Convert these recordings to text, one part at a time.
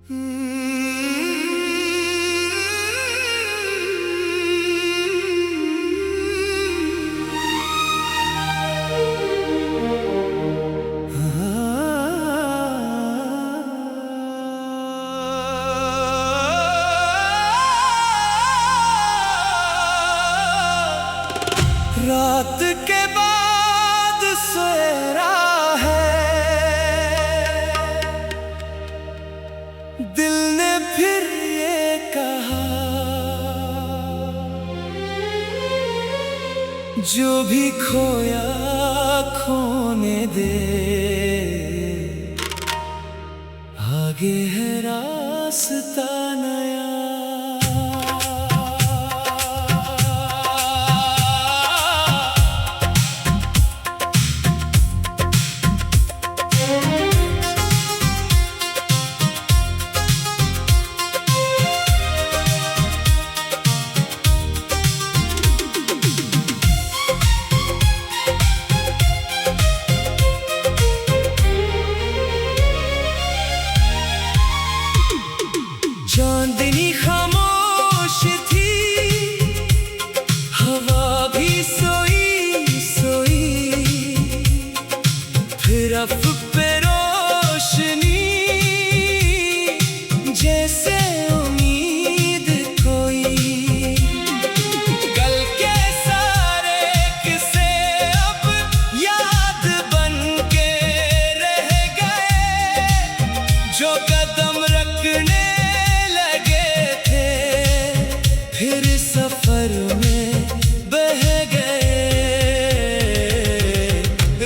रात के बाद सवेरा है, दिल ने फिर ये कहा, जो भी खोया खोने दे, आगे है रास्ता नया। चांदनी खामोश थी, हवा भी सोई सोई, फिर अफ पे रोशनी, जैसे उम्मीद कोई। कल के सारे किस्से अब याद बन के रह गए, जो कदम रखने फिर सफर में बह गए।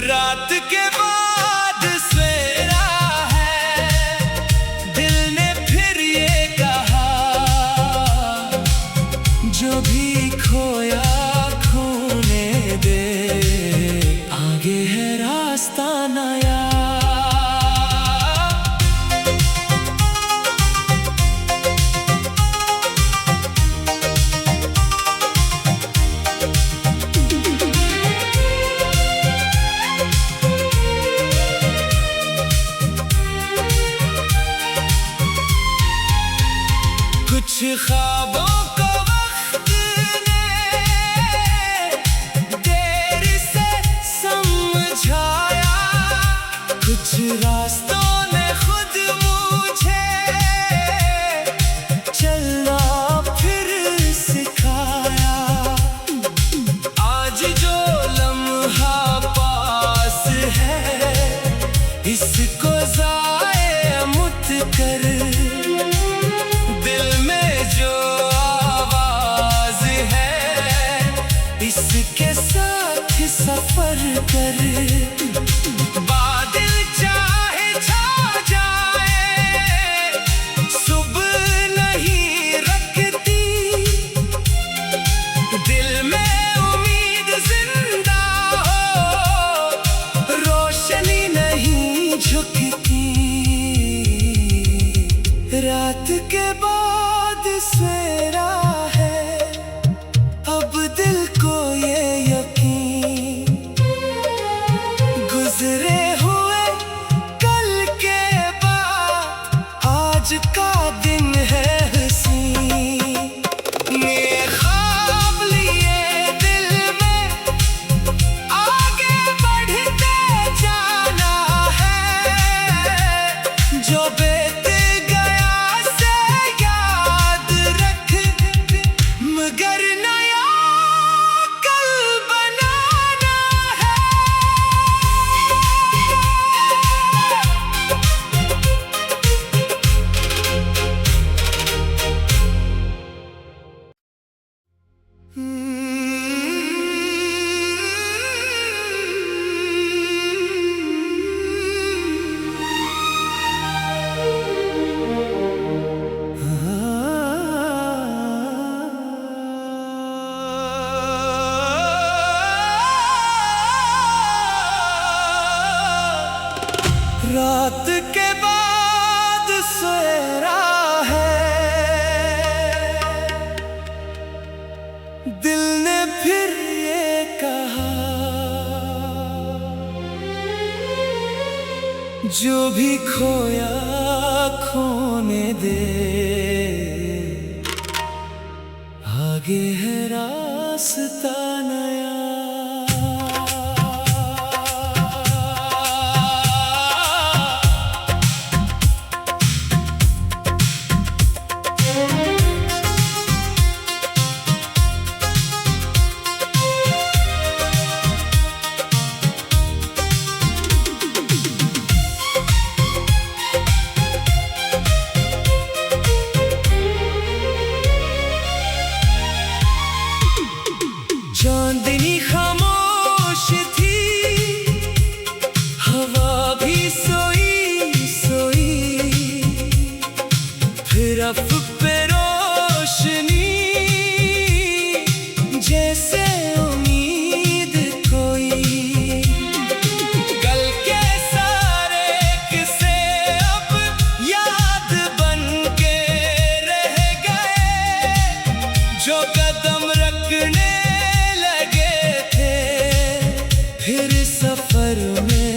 रात के बाद सवेरा है, दिल ने फिर ये कहा, जो भी खोया खोने दे, आगे है रास्ता नया। कुछ ख्वाबों को वक्त ने देर से समझाया, कुछ रास्तों ने खुद मुझे चलना फिर सिखाया। आज जो लम्हा पास है, इसको ज़ाये मत कर, इसके साथ सफर कर। बादल चाहे छा जाए, सुबह नहीं रखती, दिल में उम्मीद जिंदा हो, रोशनी नहीं झुकती। रात के बाद सवेरा है, अब दिल को ये यकीन, गुजरे हुए कल के बाद आज का दिन है हसीन। ये ख्वाब लिए दिल में आगे बढ़ते जाना है, जो बीत गया से याद रख, मगर रात के बाद सवेरा है, दिल ने फिर ये कहा, जो भी खोया खोने रफ पे रोशनी जैसे उम्मीद कोई। कल के सारे किस्से अब याद बन के रह गए, जो कदम रखने लगे थे फिर सफर में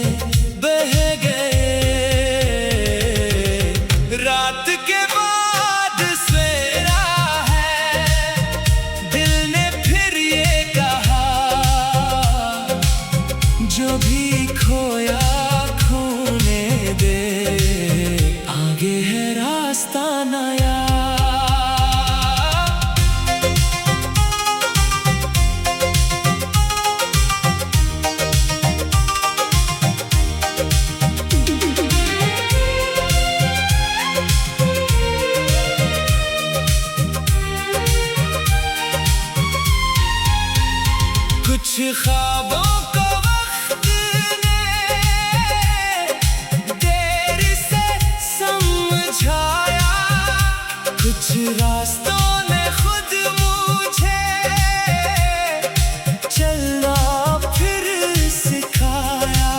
बह गए। रात के बाद सवेरा है, दिल ने फिर ये कहा, जो भी खोया खोने दे, आगे है रास्ता नया। कुछ ख्वाबों को वक्त ने देर से समझाया, कुछ रास्तों ने खुद मुझे चलना फिर सिखाया।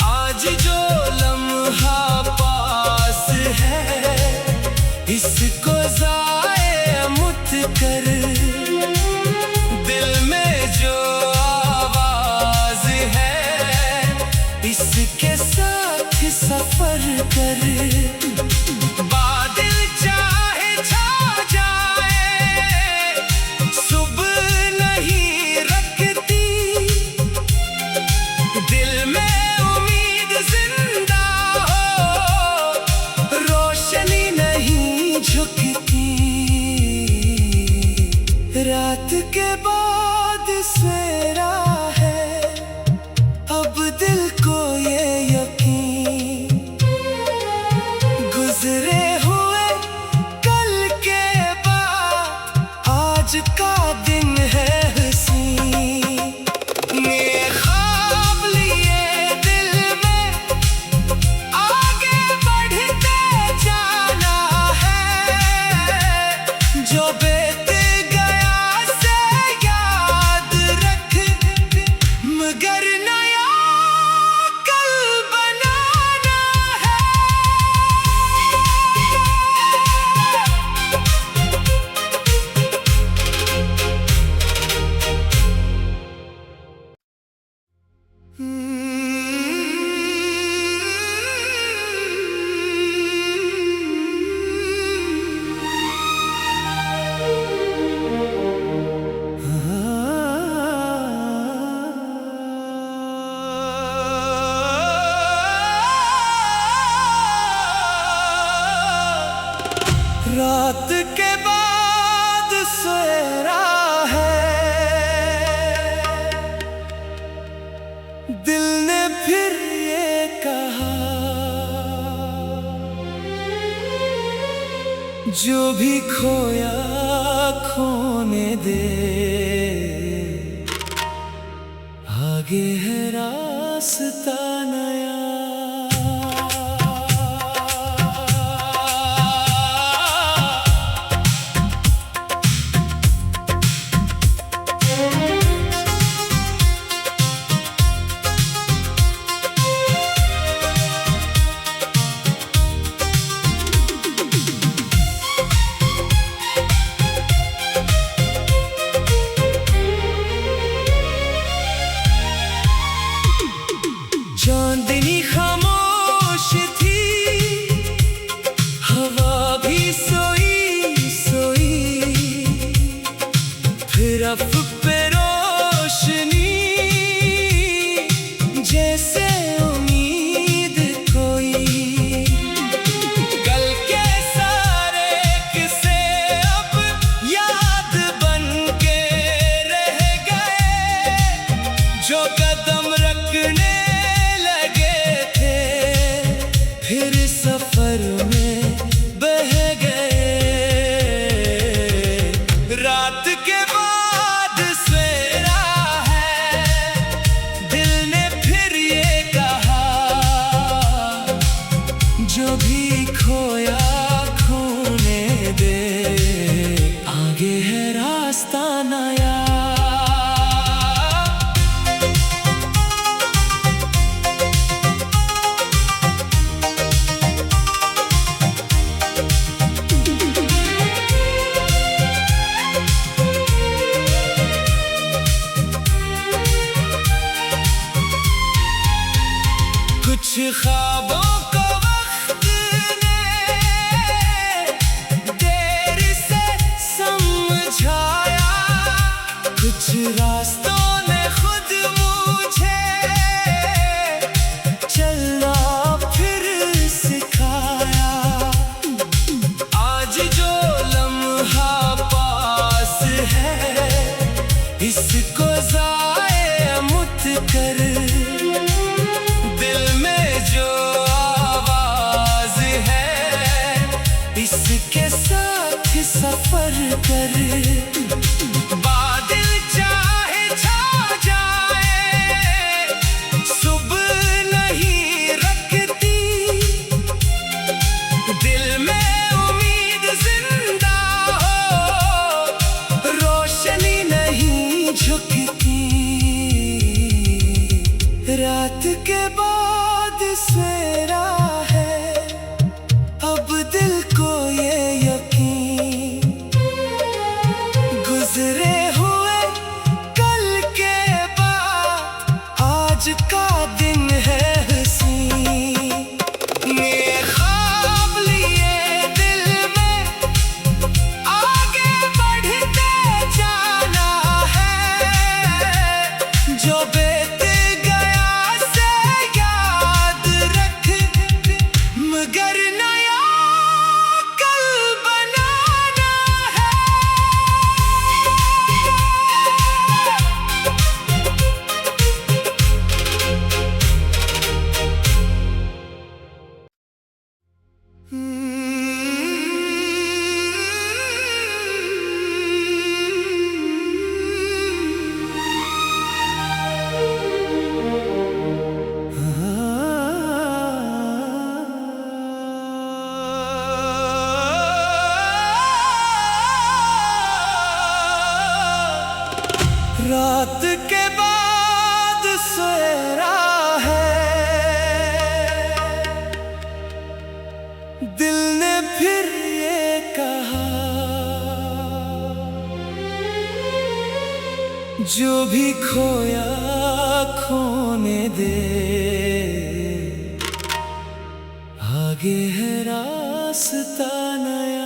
आज जो लम्हा पास है इसको ज़ाये मत कर, इसके साथ सफर कर। बादल चाहे छा जाए, सुबह नहीं रखती, दिल में उम्मीद जिंदा हो, रोशनी नहीं झुकती। रात के बाद सवेरा है, अब दिल को ये यकीन, गुजरे हुए कल के बाद आज का दिन है हसीन। ये ख्वाब लिए दिल में आगे बढ़ते जाना है, जो बीत गया से याद रख, मगर नया कल बनाना है। रात के बाद सवेरा है, दिल ने फिर ये कहा, जो भी खोया खोने दे, आगे है रास्ता नया। चांदनी खामोश थी, हवा भी सोई सोई, फिर रफ पे रोशनी जैसे उम्मीद कोई। कल के सारे किस्से अब याद बन के रह गए, जो कदम रखने फिर सफर में बह गए। रात के बाद सवेरा है, दिल ने फिर ये कहा, जो भी खोया दे, आगे है रास्ता नया। कुछ ख्वाबों को वक्त ने देर से समझाया, कुछ रास्तों ने खुद मुझे चलना फिर सिखाया। आज जो लम्हा पास है इसको ज़ाया मत कर, इसके साथ सफर कर। बादल चाहे छा जाए सुबह नहीं रखती, दिल में उम्मीद जिंदा हो रोशनी नहीं झुकती। रात के बाद सवेरा है, अब दिल को ये यकीन, गुजरे हुए कल के बाद आज का दिन है हसीन। ये ख्वाब लिए दिल में आगे बढ़ते जाना है, जो बीत गया से याद रख, मगर रात के बाद सवेरा है, दिल ने फिर ये कहा, जो भी खोया खोने दे, आगे है रास्ता नया।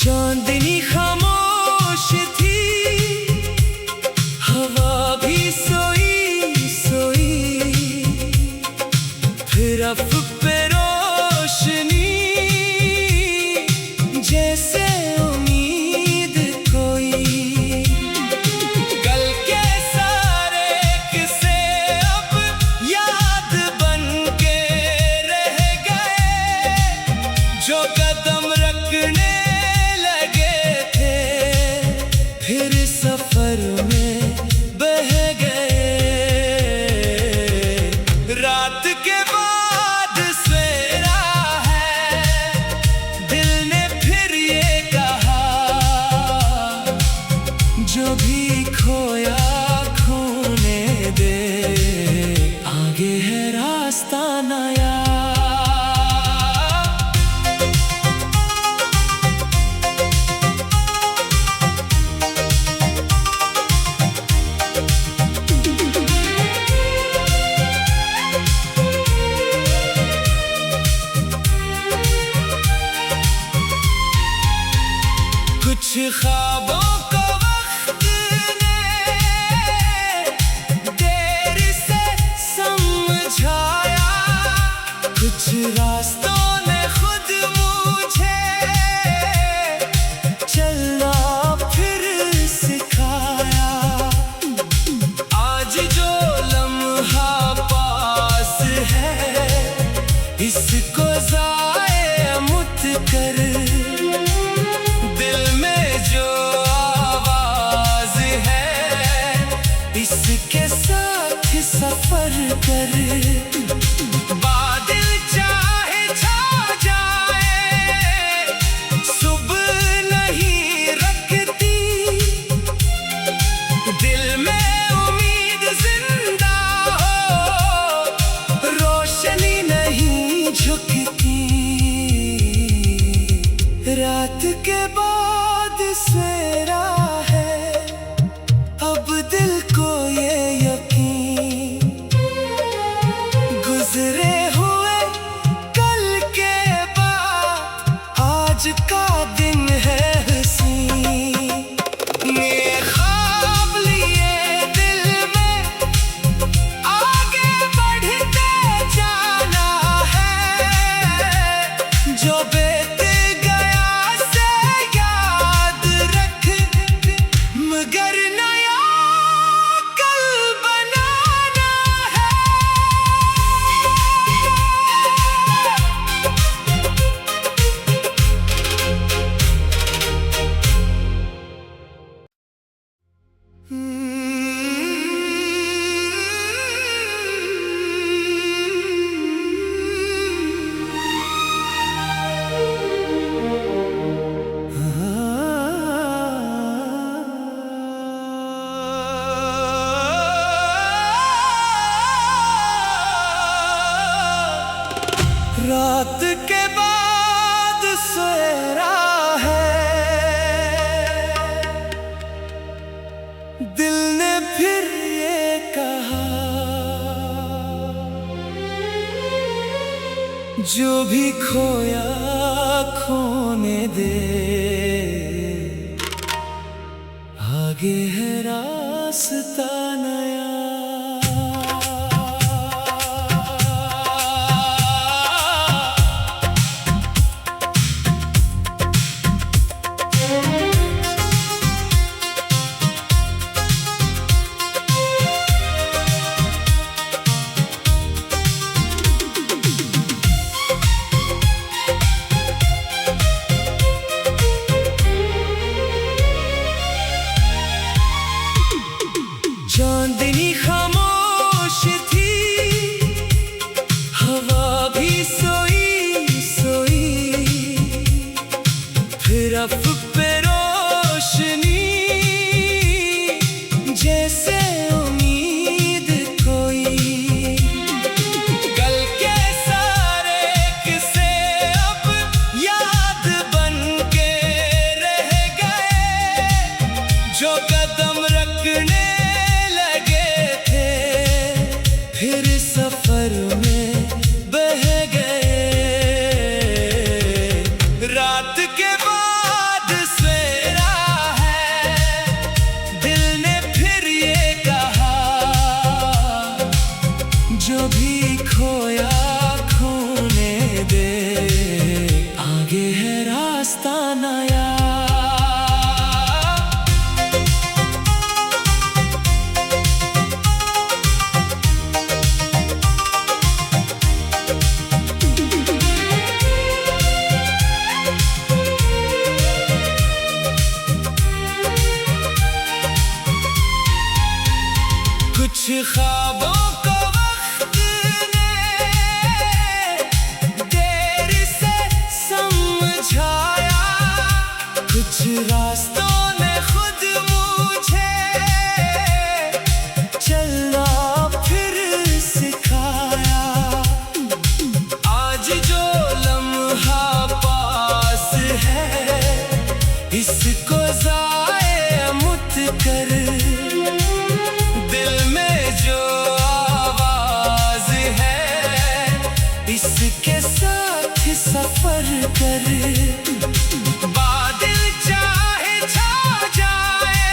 चांदनी खामोश थी, हवा भी सोई सोई, फिर अफ पे रोशनी जैसे उम्मीद कोई। कल के सारे किस्से अब याद बन के रह गए, जो कदम रखने फिर सफर में बह गए। रात के बाद सवेरा है, दिल ने फिर ये कहा, जो भी खोया खोने दे, आगे है रास्ता नया। कुछ ख्वाबों को वक्त ने देर से समझाया, कुछ रास्तों ने खुद मुझे चलना दिल में जो आवाज है इसके साथ सफर कर। बादल चाहे छा जाए सुबह नहीं रखती, दिल में उम्मीद जिंदा हो रोशनी नहीं झुकती। रात के बाद सवेरा है अब दिल को ये यकीन, गुजरे हुए कल के बाद आज का दिन है हसीन। ये ख्वाब लिए दिल में आगे बढ़ते जाना है, जो बीत गया से याद रख मगर नया कल बनाना है। रात के बाद सवेरा है, दिल ने फिर ये कहा जो भी खोया खोने दे, आगे है रास्ता नया। चांदनी खामोश थी, हवा भी सोई सोई, फिर अफ़क़ पे रोशनी जैसे उम्मीद कोई। कल के सारे किस्से अब याद बन के रह गए, जो कदम रखने फिर सफर में बह गए। रात के बाद सवेरा है, दिल ने फिर ये कहा जो भी खोया खोने दे, आगे है रास्ता नया। कुछ ख्वाबों को वक्त ने देर से समझाया, कुछ रास्तों ने खुद मुझे चलना फिर सिखाया। आज जो लम्हा पास है इसको ज़ाये मत कर, दिल में जो आवाज है इसके साथ सफर कर। बादल चाहे छा जाए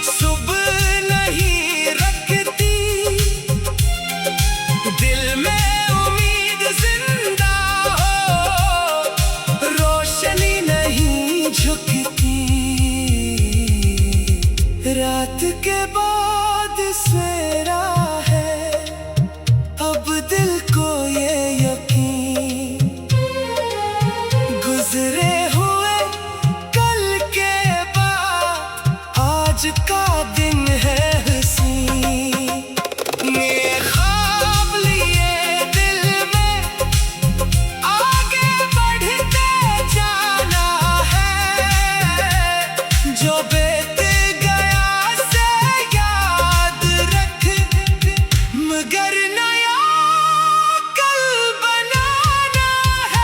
सुबह नहीं रखती, दिल में उम्मीद जिंदा हो रोशनी नहीं झुकती। रात के बाद सवेरा है अब दिल को ये यकीन, गुजरे हुए कल के बाद आज का दिन है हंसी। ये ख्वाब लिए दिल में आगे बढ़ते जाना है, जो बीत गया से याद रख मगर नया कल बनाना है।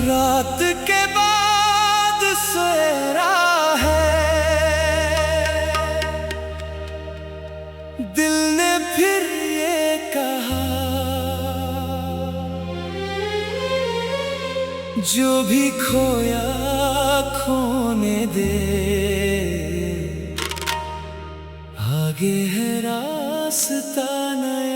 रात के बाद सवेरा है, दिल ने फिर ये कहा, जो भी खोया खोने दे, आगे है रास्ता नया।